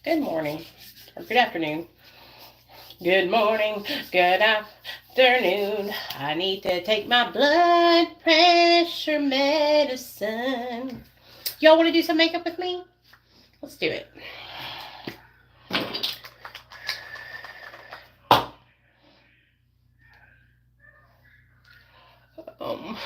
Good morning, or good afternoon. Good morning, good afternoon. I need to take my blood pressure medicine. Y'all want to do some makeup with me? Let's do it. Um,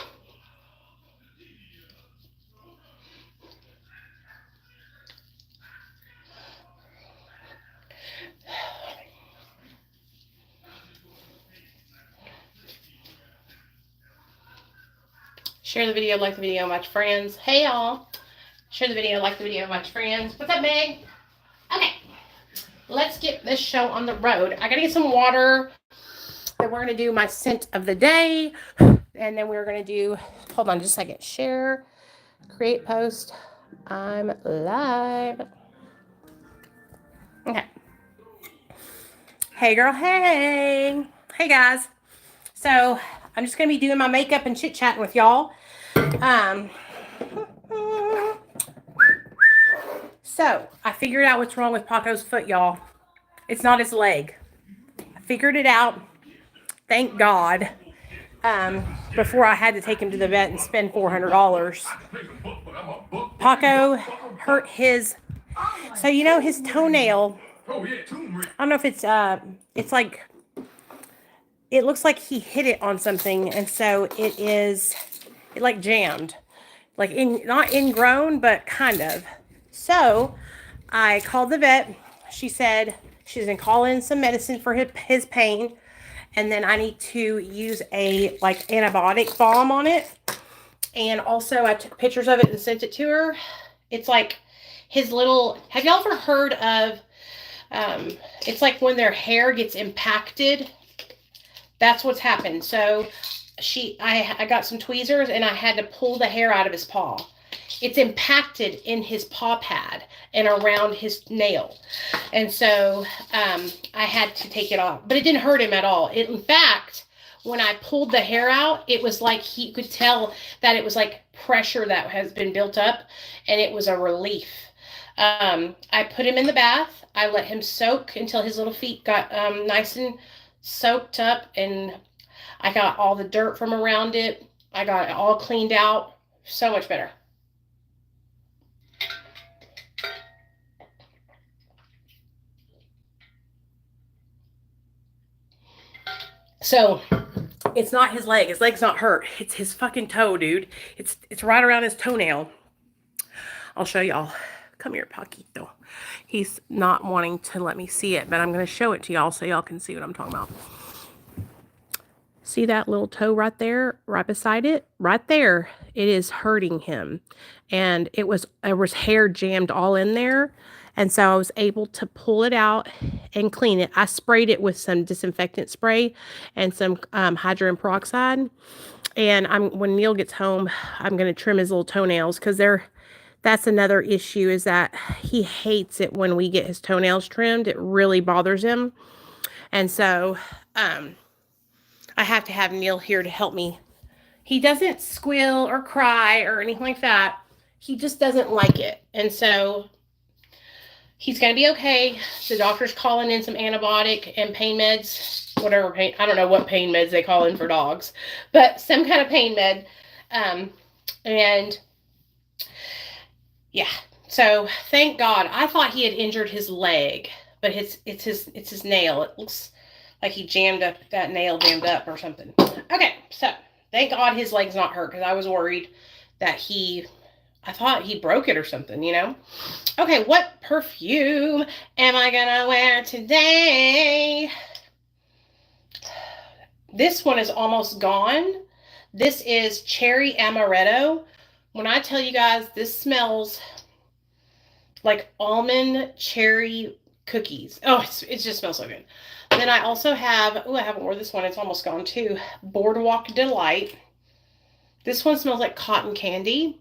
Share the video, like the video, watch friends. Hey y'all. Share the video, like the video, watch friends. What's up, Meg? Okay. Let's get this show on the road. I gotta get some water. Then we're gonna do my scent of the day. And then we're gonna do, hold on just a second. Share, create post. I'm live. Okay. Hey girl, hey. Hey guys. So I'm just gonna be doing my makeup and chit-chatting with y'all. So I figured out what's wrong with Paco's foot, y'all. It's not his leg. I figured it out. Thank God. Before I had to take him to the vet and spend $400. Paco hurt his, so you know his toenail. I don't know if it's like, it looks like he hit it on something, and so it like jammed, like not ingrown, but kind of. So I called the vet. She said she's gonna call in some medicine for his pain, and then I need to use a like antibiotic balm on it. And also I took pictures of it and sent it to her. It's like his little, have y'all ever heard of, it's like when their hair gets impacted. That's what's happened. So I got some tweezers and I had to pull the hair out of his paw. It's impacted in his paw pad and around his nail. And so I had to take it off. But it didn't hurt him at all. In fact, when I pulled the hair out, it was like he could tell that it was like pressure that has been built up, and it was a relief. I put him in the bath. I let him soak until his little feet got nice and soaked up, and I got all the dirt from around it. I got it all cleaned out. So much better. So it's not his leg. His leg's not hurt. It's his fucking toe, dude. It's right around his toenail. I'll show y'all. Come here, Paquito. He's not wanting to let me see it, but I'm going to show it to y'all so y'all can see what I'm talking about. See that little toe right there, right beside it? Right there. It is hurting him. And there was hair jammed all in there. And so I was able to pull it out and clean it. I sprayed it with some disinfectant spray and some hydrogen peroxide. And when Neil gets home, I'm going to trim his little toenails, because that's another issue, is that he hates it when we get his toenails trimmed. It really bothers him. And so I have to have Neil here to help me. He doesn't squeal or cry or anything like that. He just doesn't like it. And so he's going to be okay. The doctor's calling in some antibiotic and pain meds, whatever pain. I don't know what pain meds they call in for dogs, but some kind of pain med. And yeah, so thank God. I thought he had injured his leg, but it's his nail. It looks like he that nail jammed up or something. Okay, so thank God his leg's not hurt, because I was worried that I thought he broke it or something, you know? Okay, what perfume am I gonna wear today? This one is almost gone. This is Cherry Amaretto. When I tell you guys, this smells like almond cherry cookies. Oh, it just smells so good. And then I also have, I haven't worn this one. It's almost gone too. Boardwalk Delight. This one smells like cotton candy.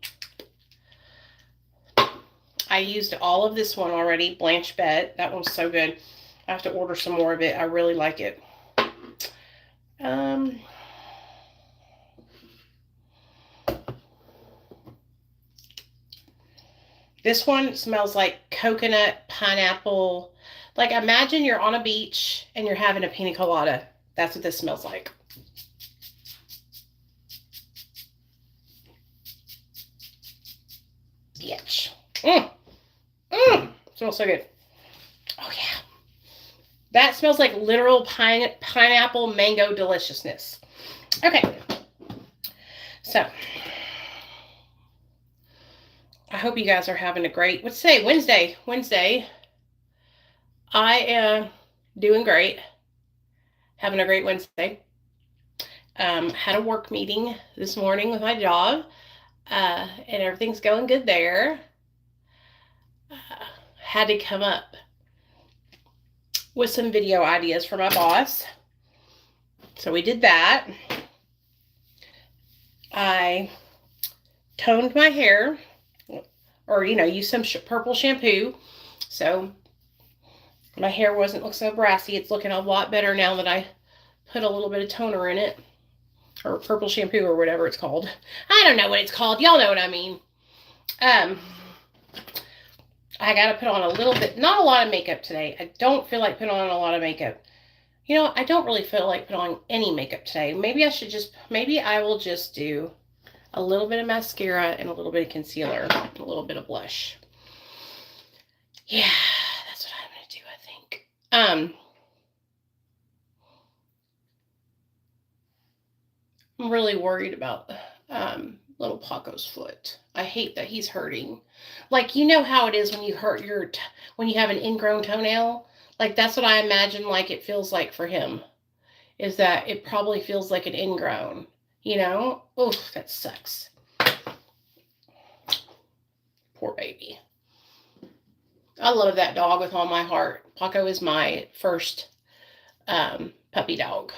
I used all of this one already. Blanche Bet. That one's so good. I have to order some more of it. I really like it. This one smells like coconut, pineapple. Like imagine you're on a beach and you're having a pina colada. That's what this smells like. Yetch. Smells so good. Oh yeah. That smells like literal pineapple mango deliciousness. Okay. So I hope you guys are having a great, what's today? Wednesday. I am doing great. Having a great Wednesday. Had a work meeting this morning with my job. And everything's going good there. Had to come up with some video ideas for my boss. So we did that. I toned my hair, or, used some purple shampoo. So my hair wasn't looking so brassy. It's looking a lot better now that I put a little bit of toner in it. Or purple shampoo or whatever it's called. I don't know what it's called. Y'all know what I mean. I got to put on a little bit, not a lot of makeup today. I don't feel like putting on a lot of makeup. I don't really feel like putting on any makeup today. Maybe I will just do a little bit of mascara and a little bit of concealer, and a little bit of blush. Yeah, that's what I'm going to do, I think. I'm really worried about little Paco's foot. I hate that he's hurting. Like, how it is when you hurt when you have an ingrown toenail? Like, that's what I imagine like it feels like for him. Is that it probably feels like an ingrown, Oof, that sucks. Poor baby. I love that dog with all my heart. Paco is my first puppy dog,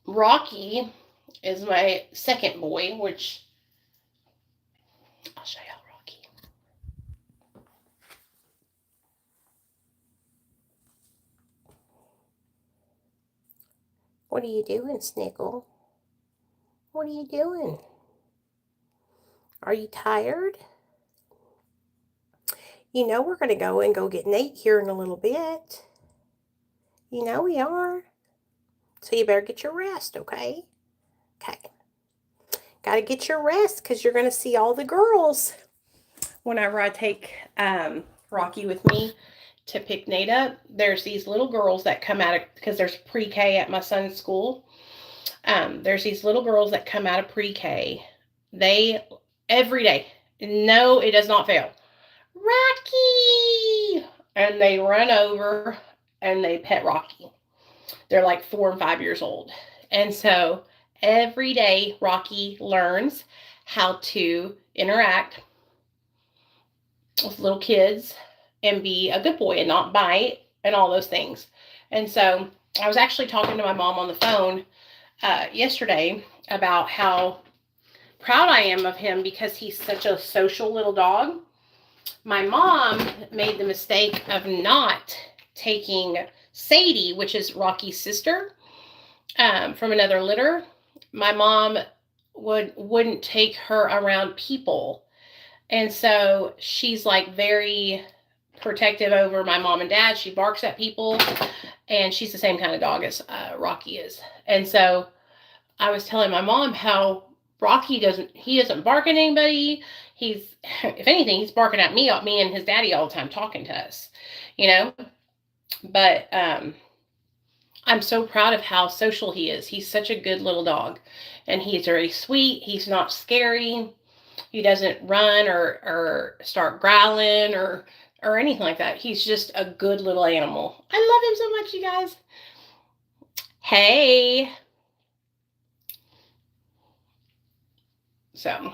Rocky is my second boy, which I'll show y'all Rocky. What are you doing, Snickle? What are you doing? Are you tired? We're going to go get Nate here in a little bit. We are. So you better get your rest, okay? Okay. Got to get your rest because you're going to see all the girls. Whenever I take Rocky with me to pick Nate up, there's these little girls that come out of, because there's pre-K at my son's school. There's these little girls that come out of pre-K. They, every day, no, it does not fail. Rocky! And they run over and they pet Rocky. They're like 4 and 5 years old. And so every day Rocky learns how to interact with little kids and be a good boy and not bite and all those things. And so I was actually talking to my mom on the phone yesterday about how proud I am of him because he's such a social little dog. My mom made the mistake of not taking Sadie, which is Rocky's sister, from another litter. My mom wouldn't take her around people. And so she's like very protective over my mom and dad. She barks at people, and she's the same kind of dog as Rocky is. And so I was telling my mom how Rocky doesn't bark at anybody. If anything, he's barking at me and his daddy all the time, talking to us, But I'm so proud of how social he is. He's such a good little dog, and he's very sweet. He's not scary. He doesn't run or start growling or anything like that. He's just a good little animal. I love him so much, you guys. Hey. So,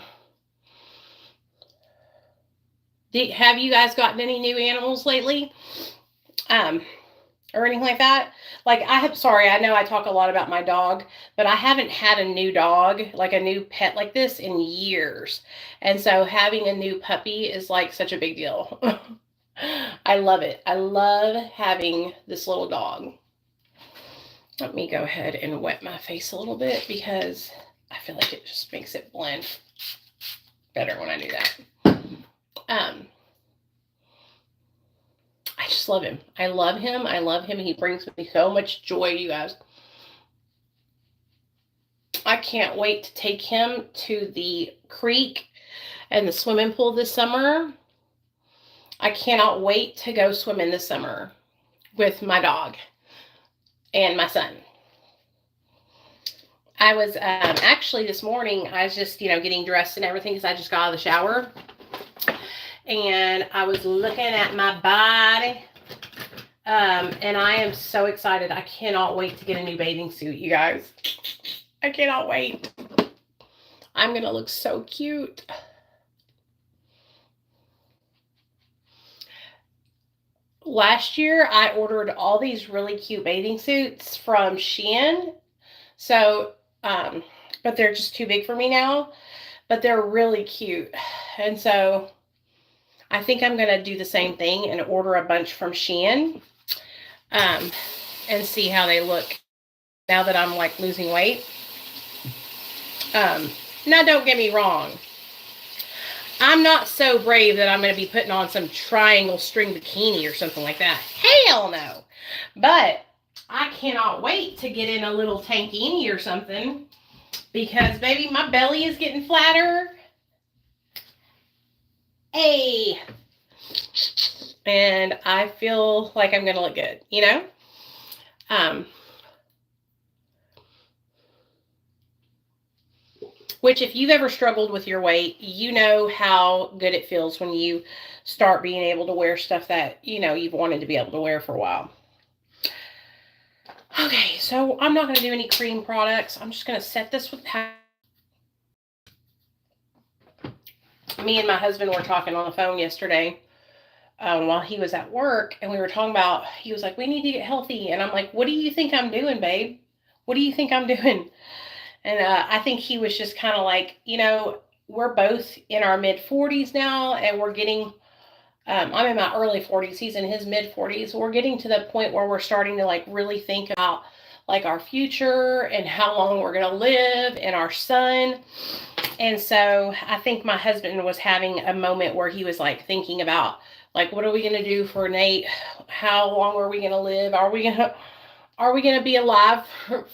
have you guys gotten any new animals lately? Or anything like that? Like, I know I talk a lot about my dog, but I haven't had a new dog, like a new pet like this in years. And so having a new puppy is like such a big deal. I love it. I love having this little dog. Let me go ahead and wet my face a little bit because I feel like it just makes it blend better when I do that. I just love him. I love him. I love him. He brings me so much joy, you guys. I can't wait to take him to the creek and the swimming pool this summer. I cannot wait to go swimming this summer with my dog and my son. I was actually this morning, I was just, getting dressed and everything because I just got out of the shower. And I was looking at my body. And I am so excited. I cannot wait to get a new bathing suit, you guys. I cannot wait. I'm going to look so cute. Last year, I ordered all these really cute bathing suits from Shein. So, but they're just too big for me now. But they're really cute. And so, I think I'm going to do the same thing and order a bunch from Shein. And see how they look now that I'm, like, losing weight. Now, don't get me wrong. I'm not so brave that I'm going to be putting on some triangle string bikini or something like that. Hell no. But I cannot wait to get in a little tankini or something because, baby, my belly is getting flatter. Hey. And I feel like I'm going to look good, Which, if you've ever struggled with your weight, you know how good it feels when you start being able to wear stuff that, you've wanted to be able to wear for a while. Okay, so I'm not going to do any cream products. I'm just going to set this with Paco. Me and my husband were talking on the phone yesterday while he was at work, and we were talking about, he was like, we need to get healthy. And I'm like, what do you think I'm doing, babe? What do you think I'm doing? And I think he was just kind of like, we're both in our mid-40s now, and we're getting, I'm in my early 40s. He's in his mid-40s. We're getting to the point where we're starting to, like, really think about, like, our future and how long we're going to live and our son. And so I think my husband was having a moment where he was, like, thinking about, like, what are we going to do for Nate? How long are we going to live? Are we going to be alive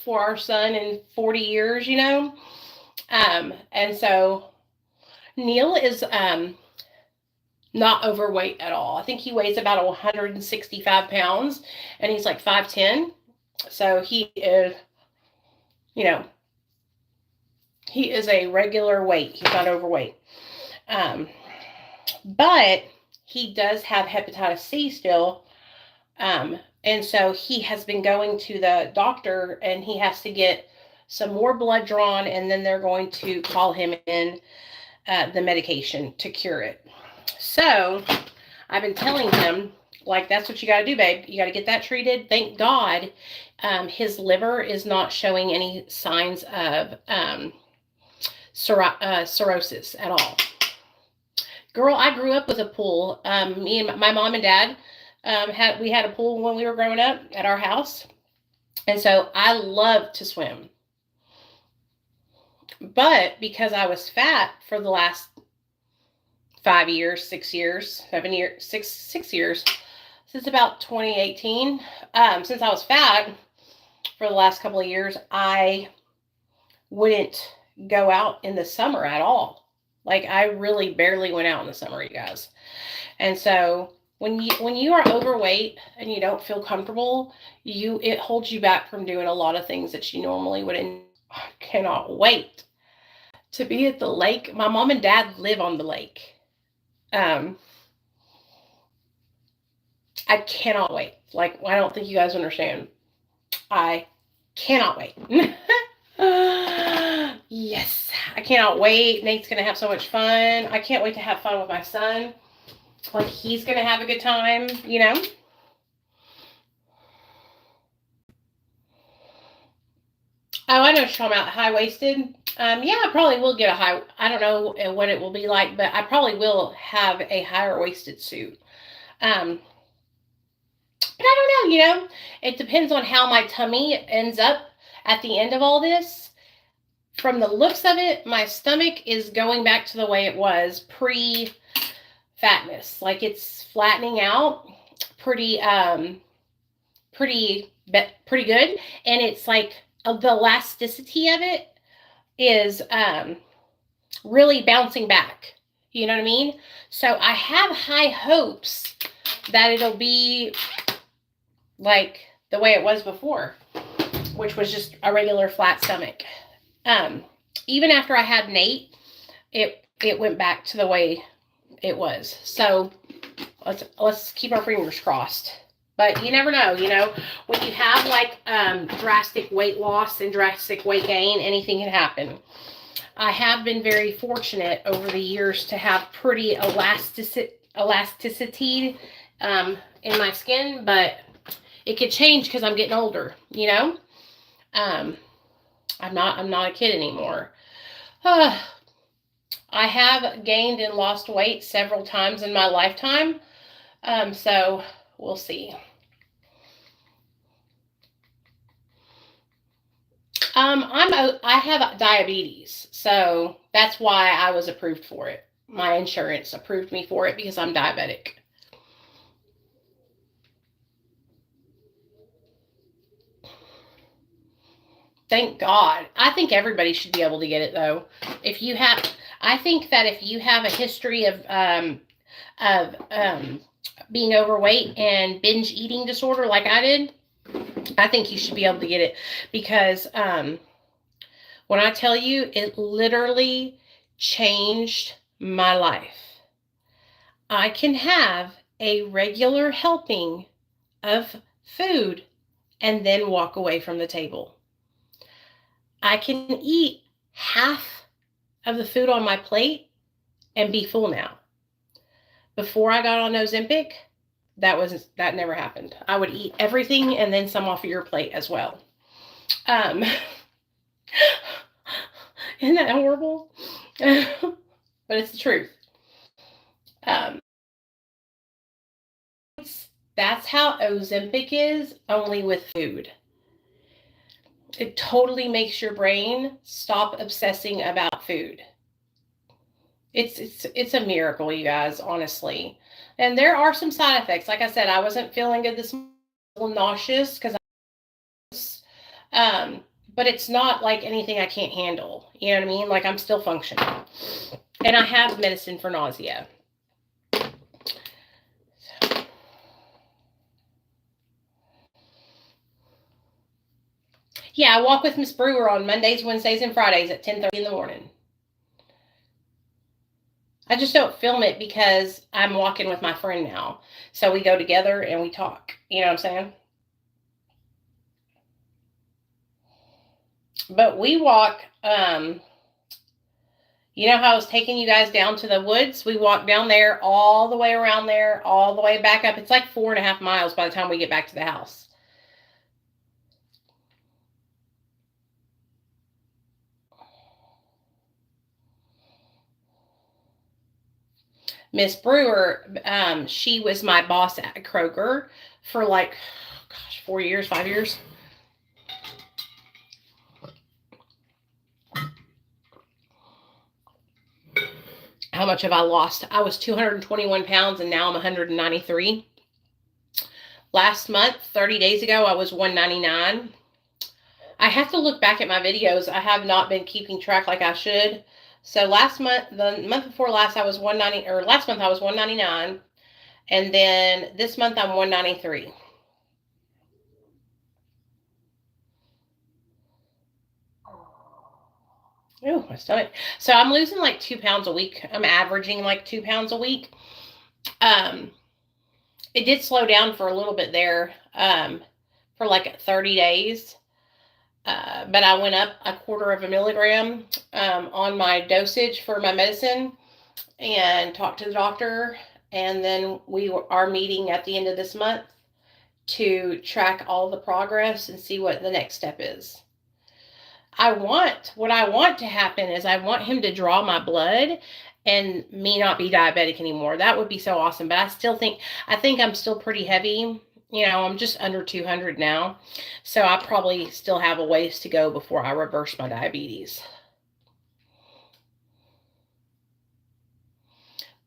for our son in 40 years, And so Neil is not overweight at all. I think he weighs about 165 pounds, and he's like 5'10". So he is, he is a regular weight. He's not overweight. But he does have hepatitis C still. And so he has been going to the doctor, and he has to get some more blood drawn, and then they're going to call him in the medication to cure it. So I've been telling him, like, that's what you got to do, babe. You got to get that treated. Thank God his liver is not showing any signs of cirrhosis at all. Girl, I grew up with a pool. Me and my mom and dad we had a pool when we were growing up at our house. And so I loved to swim. But because I was fat for the last 5 years, 6 years, 7 years, 6 years, since about 2018, since I was fat for the last couple of years, I wouldn't go out in the summer at all. Like, I really barely went out in the summer, you guys. And so when you are overweight and you don't feel comfortable, it holds you back from doing a lot of things that you normally wouldn't. I cannot wait to be at the lake. My mom and dad live on the lake. I cannot wait. Like, I don't think you guys understand. I cannot wait. Yes, I cannot wait. Nate's going to have so much fun. I can't wait to have fun with my son. Like, he's going to have a good time, Oh, I know what you're talking about, high-waisted. Yeah, I probably will get a high, I don't know what it will be like, but I probably will have a higher-waisted suit. But I don't know, it depends on how my tummy ends up at the end of all this. From the looks of it, my stomach is going back to the way it was fatness. Like it's flattening out pretty pretty good, and it's like the elasticity of it is really bouncing back. You know what I mean? So I have high hopes that it'll be like the way it was before, which was just a regular flat stomach. Even after I had Nate, it went back to the way it was. So let's keep our fingers crossed. But you never know, you know, when you have like drastic weight loss and drastic weight gain, anything can happen. I have been very fortunate over the years to have pretty elasticity in my skin, but it could change because I'm getting older, you know. I'm not a kid anymore. I have gained and lost weight several times in my lifetime, so we'll see. I have diabetes, so that's why I was approved for it. My insurance approved me for it because I'm diabetic. Thank God. I think everybody should be able to get it though. I think that if you have a history of being overweight and binge eating disorder like I did, I think you should be able to get it because when I tell you, it literally changed my life. I can have a regular helping of food and then walk away from the table. I can eat half of the food on my plate and be full now. Before I got on Ozempic, that never happened. I would eat everything and then some off of your plate as well. Isn't that horrible? But it's the truth. That's how Ozempic is, only with food. It totally makes your brain stop obsessing about food. It's a miracle, you guys, honestly. And there are some side effects. Like I said, I wasn't feeling good this morning, a little nauseous because but it's not like anything I can't handle. You know what I mean? Like I'm still functioning. And I have medicine for nausea. Yeah, I walk with Miss Brewer on Mondays, Wednesdays, and Fridays at 10:30 in the morning. I just don't film it because I'm walking with my friend now. So we go together and we talk. You know what I'm saying? But we walk, you know how I was taking you guys down to the woods? We walk down there, all the way around there, all the way back up. It's like 4.5 miles by the time we get back to the house. Miss Brewer, she was my boss at Kroger for like, 4 years, 5 years. How much have I lost? I was 221 pounds and now I'm 193. Last month, 30 days ago, I was 199. I have to look back at my videos. I have not been keeping track like I should. So last month, the month before last, I was 190, or last month I was 199. And then this month I'm 193. Oh, my stomach. So I'm losing like 2 pounds a week. I'm averaging like 2 pounds a week. It did slow down for a little bit there, for like 30 days. But I went up 1/4 milligram on my dosage for my medicine and talked to the doctor. And then we are meeting at the end of this month to track all the progress and see what the next step is. What I want to happen is I want him to draw my blood and me not be diabetic anymore. That would be so awesome. But I think I'm still pretty heavy. You know, I'm just under 200 now. So I probably still have a ways to go before I reverse my diabetes.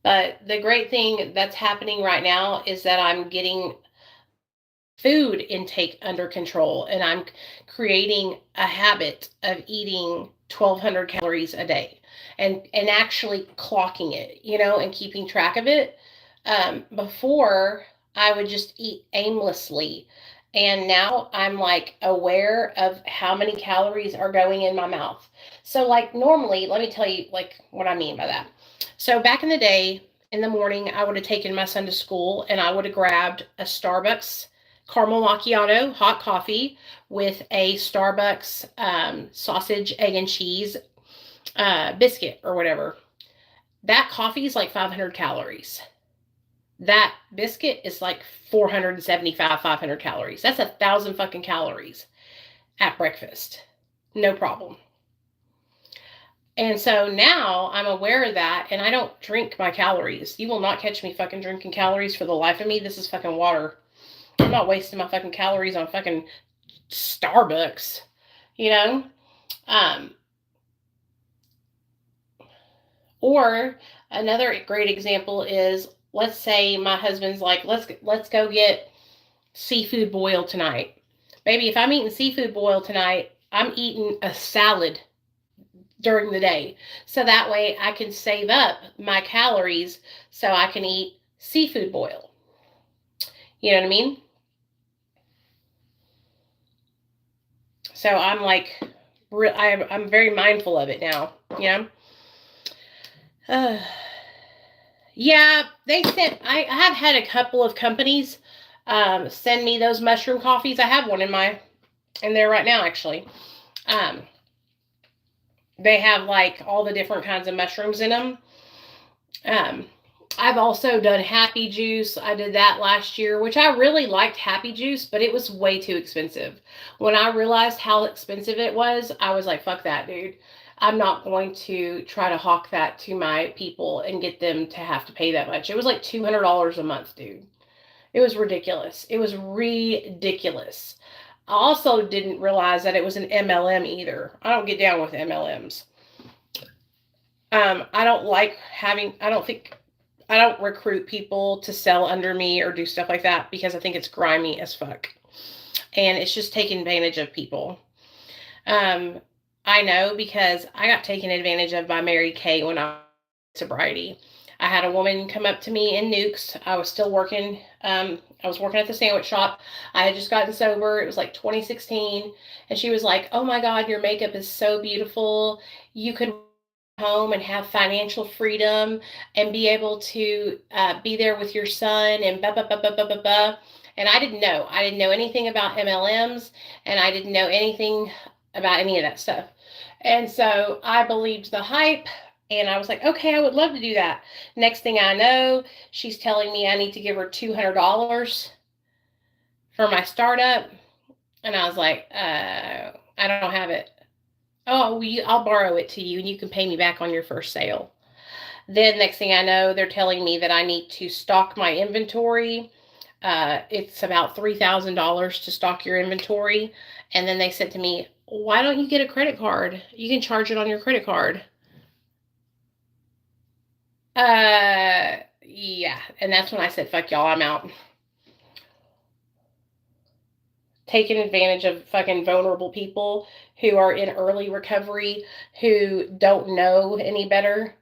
But the great thing that's happening right now is that I'm getting food intake under control, and I'm creating a habit of eating 1,200 calories a day, and actually clocking it, and keeping track of it. Before, I would just eat aimlessly, and now I'm like aware of how many calories are going in my mouth. So like normally, let me tell you like what I mean by that. So back in the day, in the morning, I would have taken my son to school, and I would have grabbed a Starbucks caramel macchiato, hot coffee, with a Starbucks sausage, egg, and cheese biscuit or whatever. That coffee is like 500 calories. That biscuit is like 475, 500 calories. That's 1,000 fucking calories at breakfast. No problem. And so now I'm aware of that, and I don't drink my calories. You will not catch me fucking drinking calories for the life of me. This is fucking water. I'm not wasting my fucking calories on fucking Starbucks, you know? Or another great example is, let's say my husband's like, let's go get seafood boil tonight. Baby, if I'm eating seafood boil tonight, I'm eating a salad during the day. So that way I can save up my calories so I can eat seafood boil. You know what I mean? So I'm like, I'm very mindful of it now, Yeah, they sent, I have had a couple of companies send me those mushroom coffees. I have one in there right now, actually. They have like all the different kinds of mushrooms in them. I've also done Happy Juice. I did that last year, which I really liked Happy Juice, but it was way too expensive. When I realized how expensive it was, I was like, fuck that, dude. I'm not going to try to hawk that to my people and get them to have to pay that much. It was like $200 a month, dude. It was ridiculous. It was ridiculous. I also didn't realize that it was an MLM either. I don't get down with MLMs. I don't like I don't recruit people to sell under me or do stuff like that because I think it's grimy as fuck. And it's just taking advantage of people. I know because I got taken advantage of by Mary Kay when I was in sobriety. I had a woman come up to me in Nukes. I was still working. I was working at the sandwich shop. I had just gotten sober. It was like 2016. And she was like, oh my God, your makeup is so beautiful. You could home and have financial freedom and be able to be there with your son and blah, blah, blah, blah, blah, blah, blah. And I didn't know. I didn't know anything about MLMs, and I didn't know anything about any of that stuff. And so I believed the hype, and I was like, okay, I would love to do that. Next thing I know, she's telling me I need to give her $200 for my startup. And I was like, I don't have it. Oh, I'll borrow it to you and you can pay me back on your first sale. Then next thing I know, they're telling me that I need to stock my inventory. It's about $3,000 to stock your inventory. And then they said to me, why don't you get a credit card? You can charge it on your credit card. Yeah. And that's when I said, fuck y'all, I'm out. Taking advantage of fucking vulnerable people who are in early recovery, who don't know any better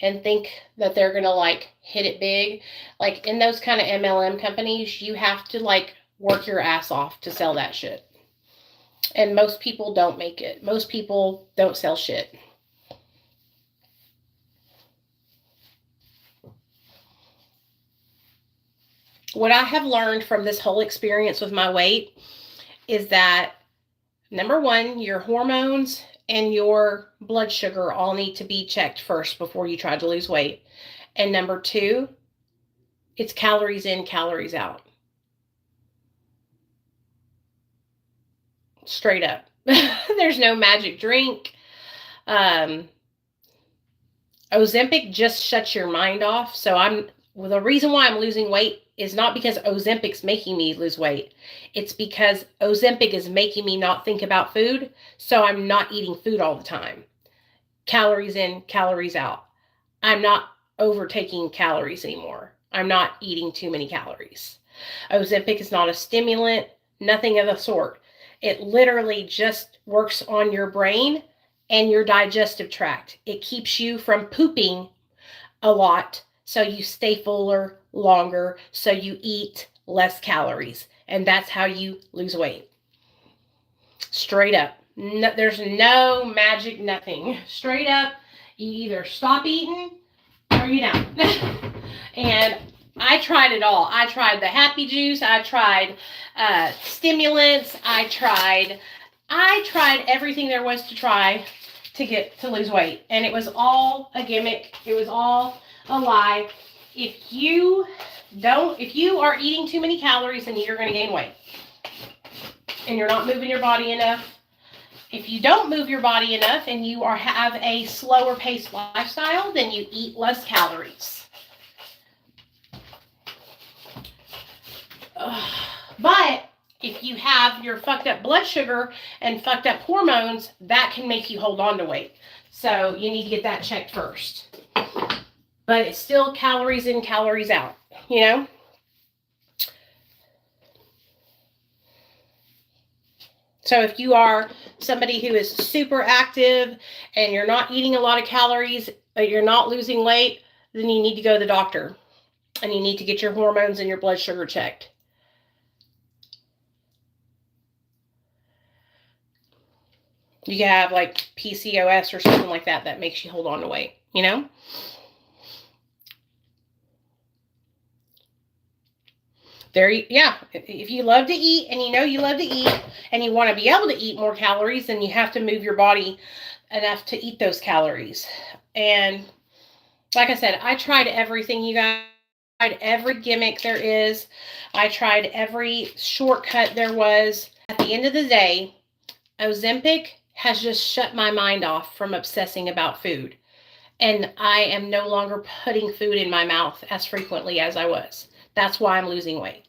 and think that they're going to like hit it big. Like in those kind of MLM companies, you have to like work your ass off to sell that shit. And most people don't make it. Most people don't sell shit. What I have learned from this whole experience with my weight is that number one, your hormones and your blood sugar all need to be checked first before you try to lose weight. And number two, it's calories in, calories out. Straight up. There's no magic drink. Ozempic just shuts your mind off. So the reason why I'm losing weight is not because Ozempic's making me lose weight. It's because Ozempic is making me not think about food, so I'm not eating food all the time. Calories in, calories out. I'm not overtaking calories anymore. I'm not eating too many calories. Ozempic is not a stimulant, nothing of the sort. It literally just works on your brain and your digestive tract. It keeps you from pooping a lot, so you stay fuller longer, so you eat less calories. And that's how you lose weight. Straight up. No, there's no magic, nothing. Straight up, you either stop eating or you don't. And I tried it all. I tried the happy juice. I tried stimulants. I tried everything there was to try to lose weight. And it was all a gimmick. It was all a lie. If you are eating too many calories, then you're going to gain weight. And you're not moving your body enough. If you don't move your body enough and you have a slower paced lifestyle, then you eat less calories. But if you have your fucked up blood sugar and fucked up hormones, that can make you hold on to weight. So you need to get that checked first. But it's still calories in, calories out, you know? So if you are somebody who is super active and you're not eating a lot of calories, but you're not losing weight, then you need to go to the doctor and you need to get your hormones and your blood sugar checked. You can have like PCOS or something like that that makes you hold on to weight, you know? If you love to eat and you know you love to eat and you want to be able to eat more calories, then you have to move your body enough to eat those calories. And like I said, I tried everything, you guys. I tried every gimmick there is. I tried every shortcut there was. At the end of the day, Ozempic has just shut my mind off from obsessing about food. And I am no longer putting food in my mouth as frequently as I was. That's why I'm losing weight.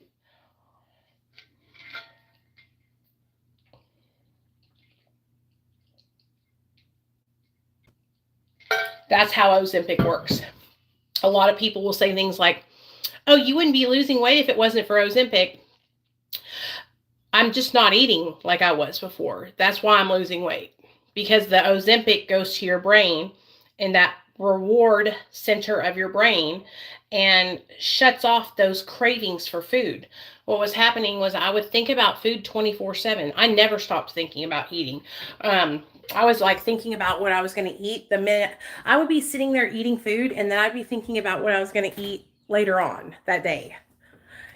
That's how Ozempic works. A lot of people will say things like, oh, you wouldn't be losing weight if it wasn't for Ozempic. I'm just not eating like I was before. That's why I'm losing weight. Because the Ozempic goes to your brain and that reward center of your brain and shuts off those cravings for food. What was happening was I would think about food 24/7. I never stopped thinking about eating. I was like thinking about what I was going to eat the minute I would be sitting there eating food, and then I'd be thinking about what I was going to eat later on that day.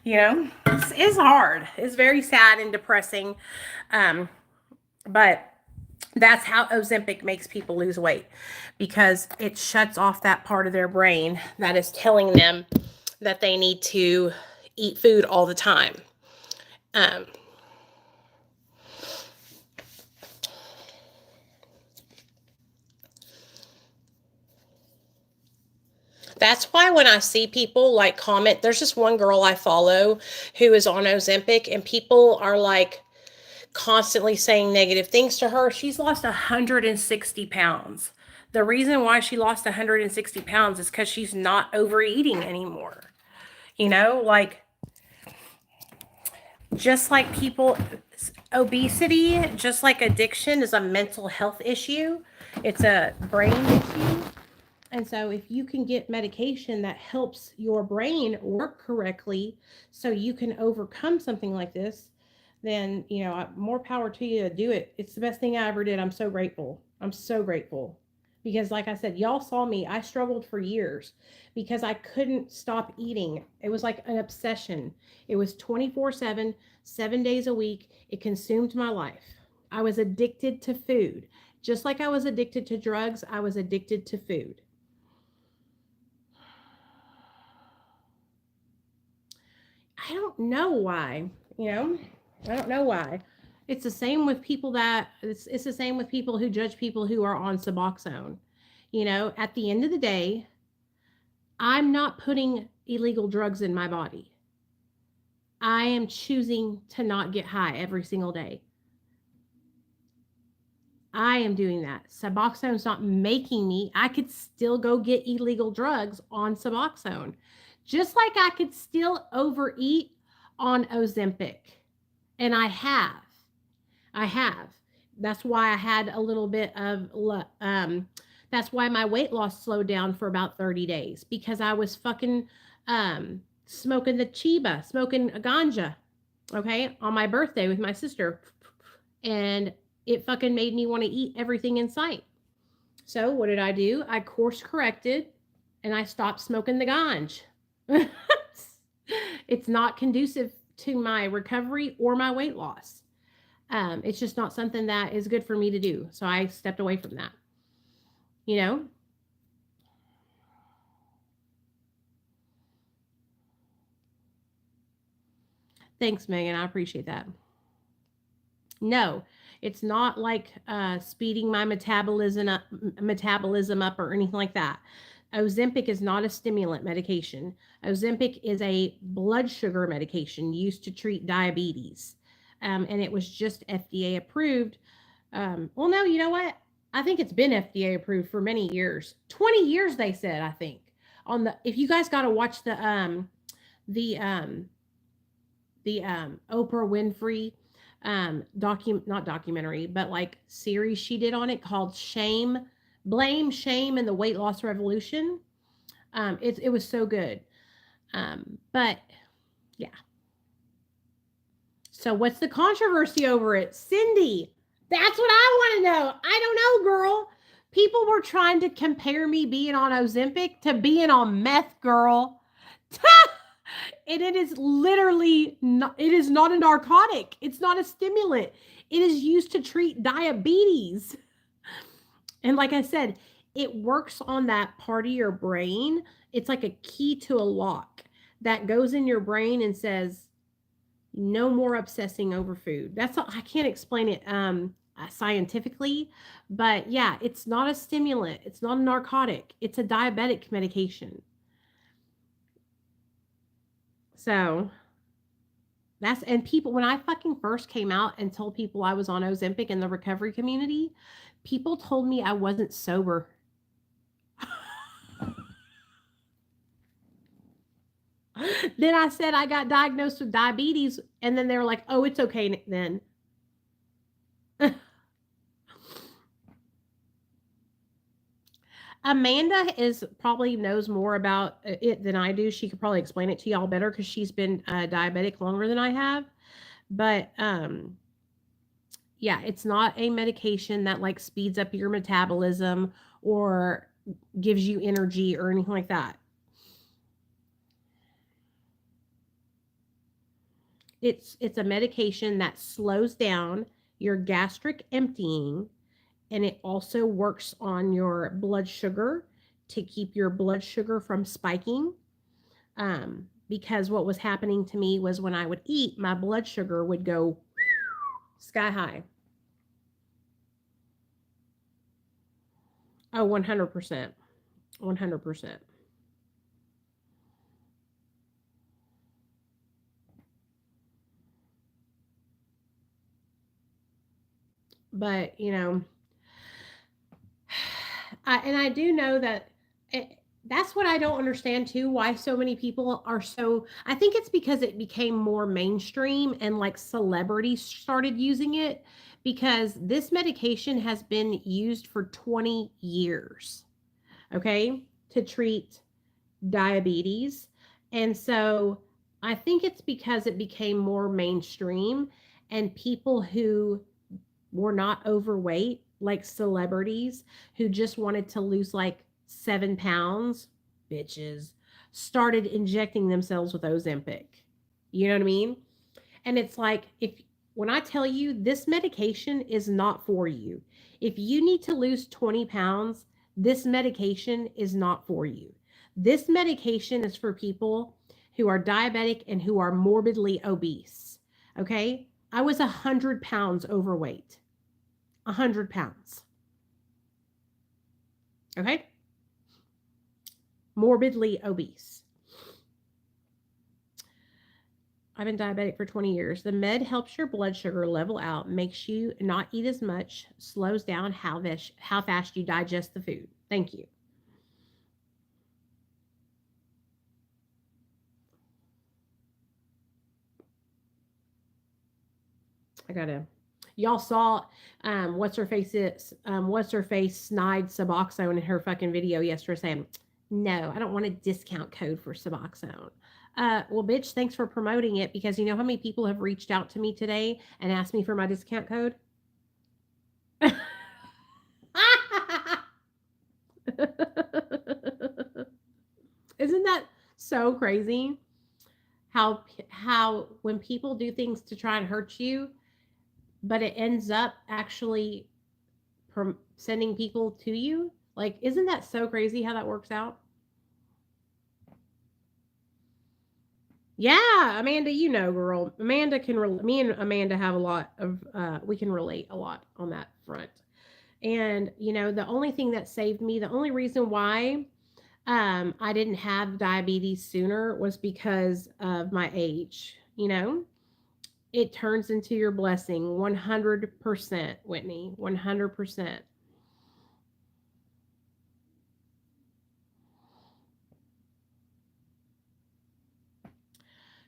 You know, it's hard. It's very sad and depressing. But that's how Ozempic makes people lose weight, because it shuts off that part of their brain that is telling them that they need to eat food all the time. That's why when I see people like comment, there's just one girl I follow who is on Ozempic, and people are like constantly saying negative things to her. She's lost 160 pounds. The reason why she lost 160 pounds is because she's not overeating anymore. You know, like, just like people, obesity, just like addiction, is a mental health issue. It's a brain issue. And so if you can get medication that helps your brain work correctly so you can overcome something like this, then, you know, more power to you to do it. It's the best thing I ever did. I'm so grateful. I'm so grateful. Because like I said, y'all saw me. I struggled for years because I couldn't stop eating. It was like an obsession. It was 24/7, 7 days a week. It consumed my life. I was addicted to food. Just like I was addicted to drugs, I was addicted to food. I don't know why, you know? I don't know why. It's the same with people it's the same with people who judge people who are on Suboxone. You know, at the end of the day, I'm not putting illegal drugs in my body. I am choosing to not get high every single day. I am doing that. Suboxone's not making me. I could still go get illegal drugs on Suboxone. Just like I could still overeat on Ozempic. And I have. I have. That's why I had a little bit of that's why my weight loss slowed down for about 30 days because I was fucking smoking the chiba, smoking a ganja, okay, on my birthday with my sister. And it fucking made me want to eat everything in sight. So what did I do? I course corrected and I stopped smoking the ganj. It's not conducive to my recovery or my weight loss. It's just not something that is good for me to do. So I stepped away from that. You know? Thanks, Megan. I appreciate that. No, it's not like speeding my metabolism up or anything like that. Ozempic is not a stimulant medication. Ozempic is a blood sugar medication used to treat diabetes. And it was just FDA approved. Well, no, you know what? I think it's been FDA approved for many years. 20 years, they said, I think. On the if you guys got to watch the Oprah Winfrey not documentary, but like series she did on it called Blame, Shame, and the Weight Loss Revolution. It was so good. But yeah. So what's the controversy over it? Cindy, that's what I want to know. I don't know, girl. People were trying to compare me being on Ozempic to being on meth, girl. And it is literally not, it is not a narcotic. It's not a stimulant. It is used to treat diabetes. And like I said, it works on that part of your brain. It's like a key to a lock that goes in your brain and says, no more obsessing over food. That's all, I can't explain it scientifically, but yeah, it's not a stimulant. It's not a narcotic. It's a diabetic medication. So that's, and people, when I fucking first came out and told people I was on Ozempic in the recovery community, people told me I wasn't sober. Then I said I got diagnosed with diabetes, and then they were like, oh, it's okay then. Amanda is probably knows more about it than I do. She could probably explain it to y'all better because she's been diabetic longer than I have. But yeah, it's not a medication that like speeds up your metabolism or gives you energy or anything like that. It's a medication that slows down your gastric emptying, and it also works on your blood sugar to keep your blood sugar from spiking. Because what was happening to me was when I would eat, my blood sugar would go sky high. Oh, 100%. 100%. But, you know, I do know that that's what I don't understand too, why so many people are so, I think it's because it became more mainstream and like celebrities started using it, because this medication has been used for 20 years, okay, to treat diabetes. And so I think it's because it became more mainstream, and people who were not overweight, like celebrities who just wanted to lose like 7 pounds, bitches, started injecting themselves with Ozempic. You know what I mean? And it's like, if when I tell you this medication is not for you, if you need to lose 20 pounds, this medication is not for you. This medication is for people who are diabetic and who are morbidly obese. Okay. I was 100 pounds overweight. 100 pounds. Okay. Morbidly obese. I've been diabetic for 20 years. The med helps your blood sugar level out, makes you not eat as much, slows down how fast you digest the food. Thank you. I gotta. Y'all saw what's her face snide Suboxone in her fucking video yesterday saying, no, I don't want a discount code for Suboxone. Well, bitch, thanks for promoting it because you know how many people have reached out to me today and asked me for my discount code? Isn't that so crazy? How when people do things to try and hurt you, but it ends up actually sending people to you. Like, isn't that so crazy how that works out? Yeah, Amanda, you know, girl. Amanda can me and Amanda have a lot of we can relate a lot on that front. And you know, the only thing that saved me, the only reason why I didn't have diabetes sooner was because of my age, you know? It turns into your blessing 100%, Whitney, 100%.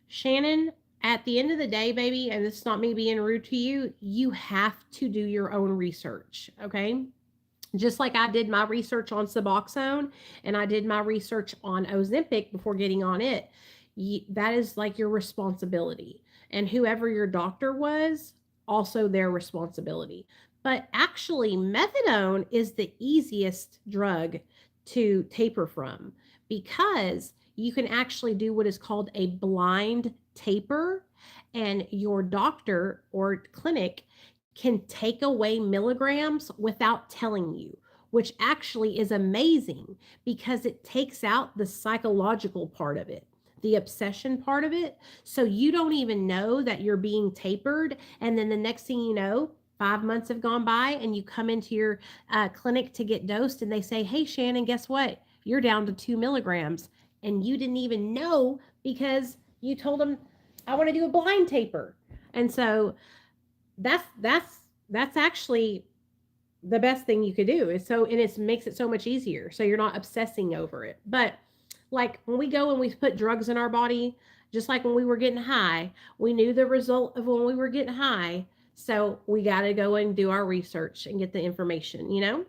Shannon, at the end of the day, baby, and this is not me being rude to you, you have to do your own research, okay? Just like I did my research on Suboxone and I did my research on Ozempic before getting on it, that is like your responsibility. And whoever your doctor was, also their responsibility. But actually, methadone is the easiest drug to taper from because you can actually do what is called a blind taper, and your doctor or clinic can take away milligrams without telling you, which actually is amazing because it takes out the psychological part of it, the obsession part of it. So you don't even know that you're being tapered. And then the next thing you know, 5 months have gone by and you come into your clinic to get dosed and they say, hey, Shannon, guess what? You're down to 2 milligrams. And you didn't even know because you told them, I want to do a blind taper. And so that's actually the best thing you could do is so and it makes it so much easier so you're not obsessing over it. But like when we go and we put drugs in our body, just like when we were getting high, we knew the result of when we were getting high, so we got to go and do our research and get the information, you know.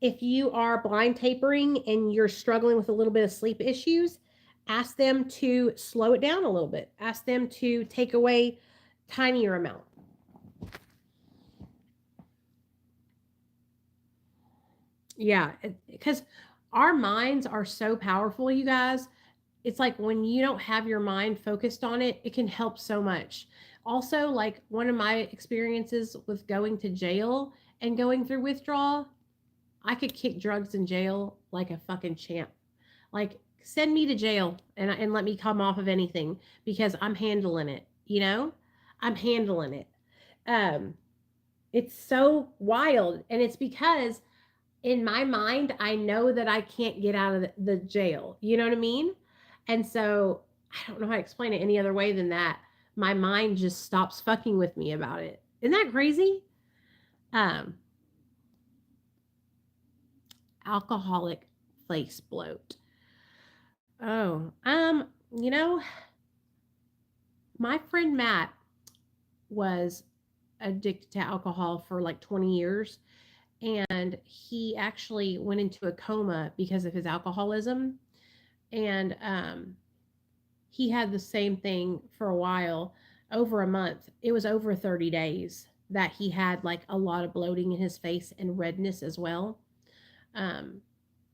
If you are blind tapering and you're struggling with a little bit of sleep issues, ask them to slow it down a little bit. Ask them to take away tinier amount. Yeah, because our minds are so powerful, you guys. It's like when you don't have your mind focused on it, it can help so much. Also, like one of my experiences with going to jail and going through withdrawal, I could kick drugs in jail like a fucking champ. Like send me to jail and let me come off of anything because I'm handling it, you know? I'm handling it. Um it's so wild and it's because in my mind I know that I can't get out of the jail. You know what I mean? And so I don't know how to explain it any other way than that. My mind just stops fucking with me about it. Isn't that crazy? Um Alcoholic face bloat. Oh, you know, my friend Matt was addicted to alcohol for like 20 years and he actually went into a coma because of his alcoholism and he had the same thing for a while, over a month. It was over 30 days that he had like a lot of bloating in his face and redness as well. Um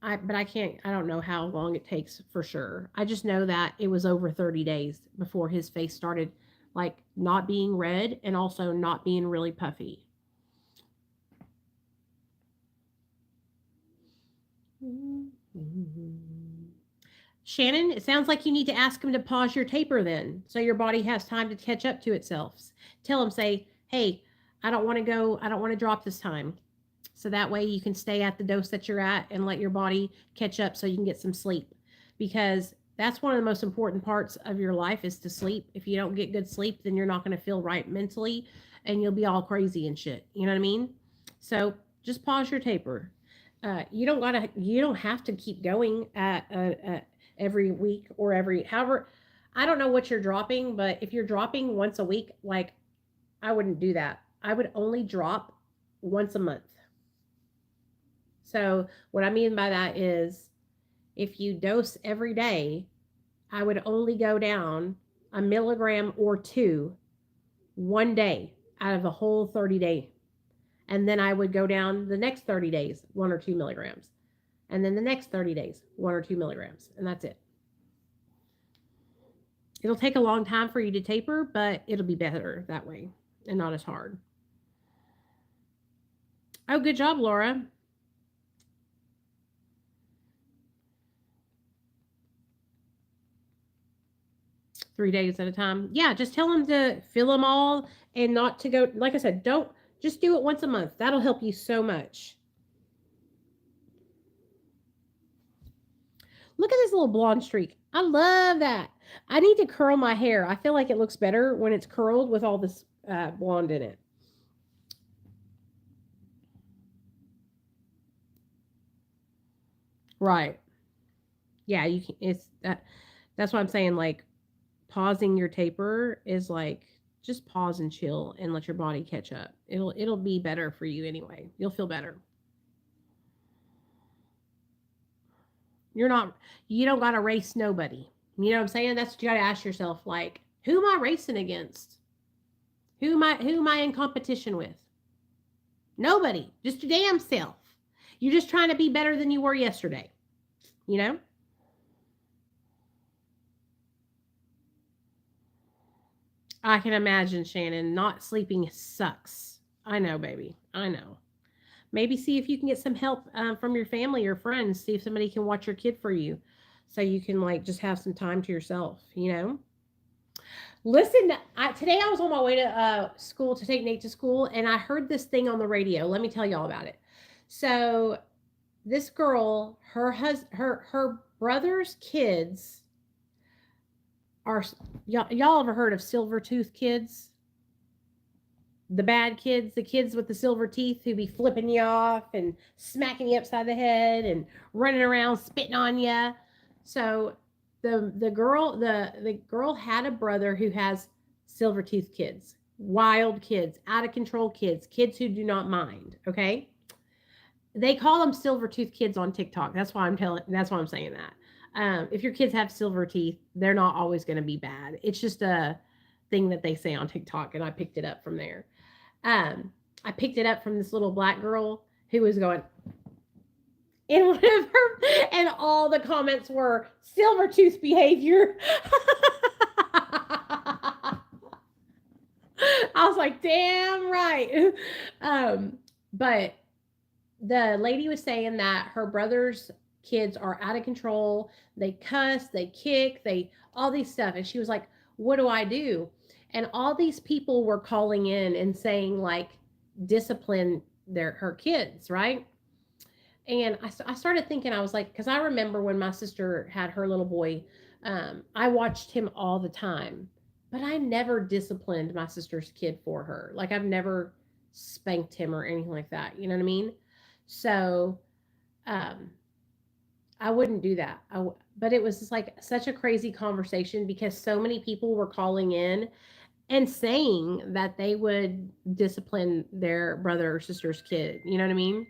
but I can't, I don't know how long it takes for sure. I just know that it was over 30 days before his face started like not being red and also not being really puffy. Shannon, it sounds like you need to ask him to pause your taper then so your body has time to catch up to itself. Tell him, say, hey, I don't want to go, I don't want to drop this time. So that way you can stay at the dose that you're at and let your body catch up so you can get some sleep. Because that's one of the most important parts of your life is to sleep. If you don't get good sleep, then you're not going to feel right mentally and you'll be all crazy and shit. You know what I mean? So just pause your taper. You don't have to keep going at every week or every however. I don't know what you're dropping, but if you're dropping once a week, like I wouldn't do that. I would only drop once a month. So what I mean by that is if you dose every day, I would only go down a milligram or two one day out of the whole 30-day. And then I would go down the next 30 days, 1 or 2 milligrams. And then the next 30 days, 1 or 2 milligrams. And that's it. It'll take a long time for you to taper, but it'll be better that way and not as hard. Oh, good job, Laura. Three days at a time. Yeah, just tell them to fill them all and not to go, like I said, don't just do it once a month. That'll help you so much. Look at this little blonde streak. I love that. I need to curl my hair. I feel like it looks better when it's curled with all this blonde in it. Right. Yeah, you can, it's that's what I'm saying, like pausing your taper is like just pause and chill and let your body catch up. It'll be better for you anyway. You'll feel better. You don't got to race nobody. You know what I'm saying? That's what you got to ask yourself, like, who am I racing against? Who am I in competition with? Nobody. Just your damn self. You're just trying to be better than you were yesterday. You know? I can imagine, Shannon, not sleeping sucks. I know, baby. I know. Maybe see if you can get some help from your family or friends. See if somebody can watch your kid for you so you can, like, just have some time to yourself, you know? Listen, today I was on my way to school to take Nate to school, and I heard this thing on the radio. Let me tell y'all about it. So, this girl, her brother's kids are y'all ever heard of silver tooth kids? The bad kids, the kids with the silver teeth who be flipping you off and smacking you upside the head and running around spitting on you. So the girl had a brother who has silver tooth kids, wild kids, out of control kids who do not mind. Okay, they call them silver tooth kids on TikTok. That's why I'm saying that. If your kids have silver teeth, they're not always going to be bad. It's just a thing that they say on TikTok, and I picked it up from there. I picked it up from this little black girl who was going in one of her, and all the comments were silver tooth behavior. I was like, damn right. But the lady was saying that her brother's kids are out of control. They cuss, they kick, they all these stuff. And she was like, what do I do? And all these people were calling in and saying, like, discipline her kids, right? And I started thinking, I was like, because I remember when my sister had her little boy, I watched him all the time, but I never disciplined my sister's kid for her. Like, I've never spanked him or anything like that. You know what I mean? So, I wouldn't do that. But it was just like such a crazy conversation because so many people were calling in and saying that they would discipline their brother or sister's kid. You know what I mean?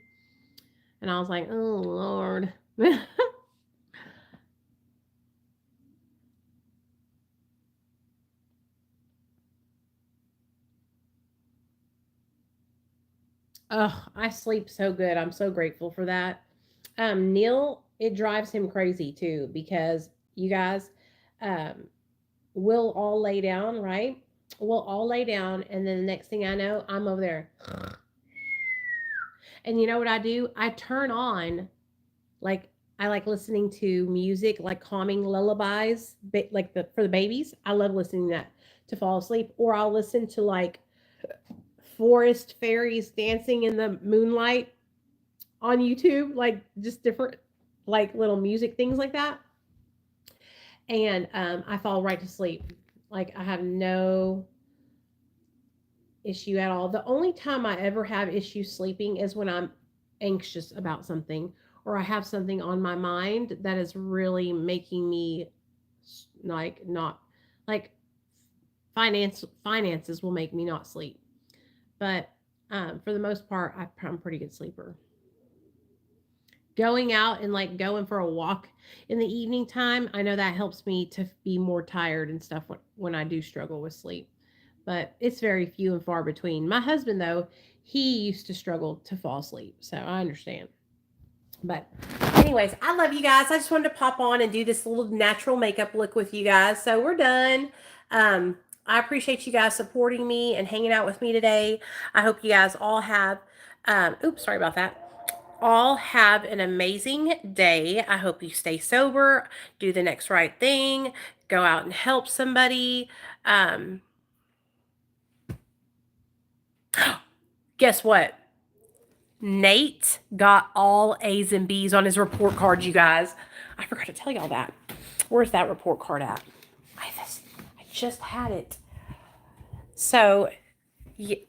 And I was like, oh, Lord. Oh, I sleep so good. I'm so grateful for that. Neil, it drives him crazy too because you guys, um, we'll all lay down, right? We'll all lay down, and then the next thing I know, I'm over there. And you know what I do? I turn on, like, I like listening to music, like calming lullabies, like for the babies. I love listening to that to fall asleep. Or I'll listen to like forest fairies dancing in the moonlight. on YouTube, like just different, like little music things like that. And I fall right to sleep. Like I have no issue at all. The only time I ever have issue sleeping is when I'm anxious about something or I have something on my mind that is really making me like not like finances will make me not sleep. But for the most part, I'm a pretty good sleeper. Going out and like going for a walk in the evening time, I know that helps me to be more tired and stuff when I do struggle with sleep. But it's very few and far between. My husband, though, he used to struggle to fall asleep. So I understand. But, anyways, I love you guys. I just wanted to pop on and do this little natural makeup look with you guys. So we're done. I appreciate you guys supporting me and hanging out with me today. I hope you guys all have, oops, sorry about that. All have an amazing day. I hope you stay sober, do the next right thing, go out and help somebody. Guess what? Nate got all A's and B's on his report card, you guys. I forgot to tell y'all that. Where's that report card at? I just had it. So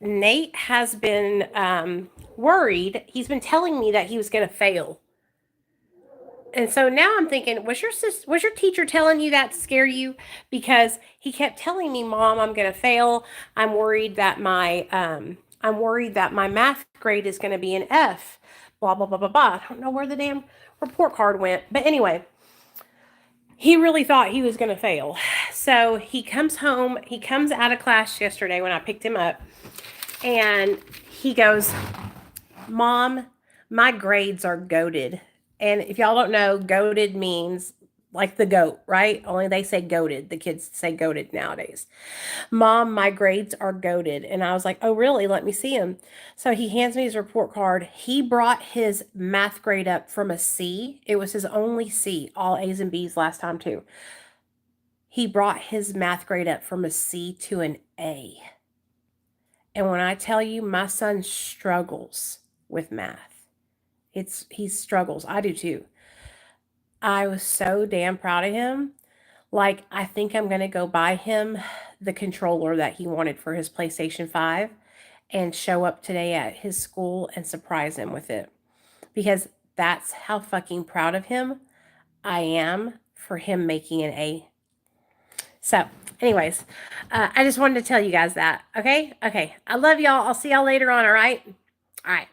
Nate has been worried. He's been telling me that he was going to fail. And so now I'm thinking, was your teacher telling you that to scare you? Because he kept telling me, Mom, I'm going to fail. I'm worried that my math grade is going to be an F. Blah, blah, blah, blah, blah. I don't know where the damn report card went. But anyway, he really thought he was going to fail. So he comes home. He comes out of class yesterday when I picked him up. And he goes, Mom, my grades are goated. And if y'all don't know, goated means like the goat, right? Only they say goated. The kids say goated nowadays. Mom, my grades are goated. And I was like, oh, really? Let me see him. So he hands me his report card. He brought his math grade up from a C. It was his only C, all A's and B's last time too. He brought his math grade up from a C to an A. And when I tell you, my son struggles with math. He struggles. I do too. I was so damn proud of him. Like, I think I'm going to go buy him the controller that he wanted for his PlayStation 5 and show up today at his school and surprise him with it. Because that's how fucking proud of him I am for him making an A. So, anyways, I just wanted to tell you guys that. Okay? Okay. I love y'all. I'll see y'all later on, all right? All right.